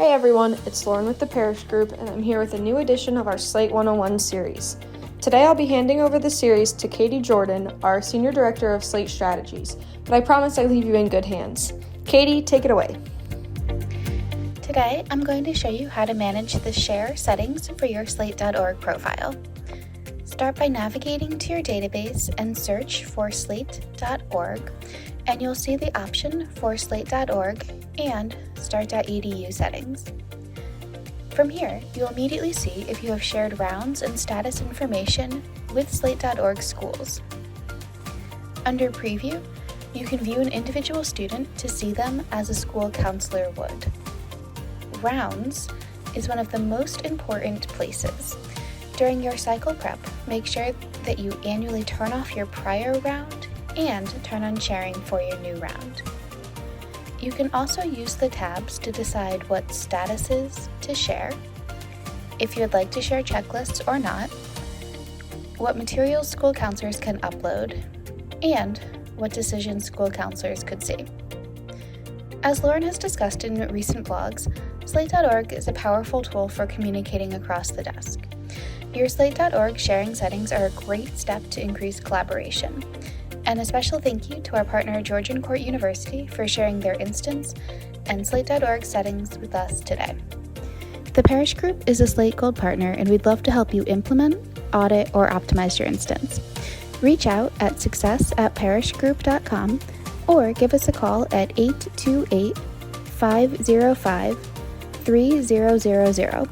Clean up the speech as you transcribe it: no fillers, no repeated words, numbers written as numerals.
Hey everyone, it's Lauren with the Parish Group, and I'm here with a new edition of our Slate 101 series. Today I'll be handing over the series to Katie Jordan, our Senior Director of Slate Strategies, but I promise I leave you in good hands. Katie, take it away. Today I'm going to show you how to manage the share settings for your Slate.org profile. Start by navigating to your database and search for Slate.org, and you'll see the option for Slate.org and Start.edu settings. From here, you'll immediately see if you have shared rounds and status information with Slate.org schools. Under Preview, you can view an individual student to see them as a school counselor would. Rounds is one of the most important places. During your cycle prep, make sure that you annually turn off your prior round and turn on sharing for your new round. You can also use the tabs to decide what statuses to share, if you'd like to share checklists or not, what materials school counselors can upload, and what decisions school counselors could see. As Lauren has discussed in recent blogs, Slate.org is a powerful tool for communicating across the desk. Your Slate.org sharing settings are a great step to increase collaboration. And a special thank you to our partner Georgian Court University for sharing their instance and Slate.org settings with us today. The Parish Group is a Slate Gold partner, and we'd love to help you implement, audit, or optimize your instance. Reach out at success@parishgroup.com or give us a call at 828-505-3000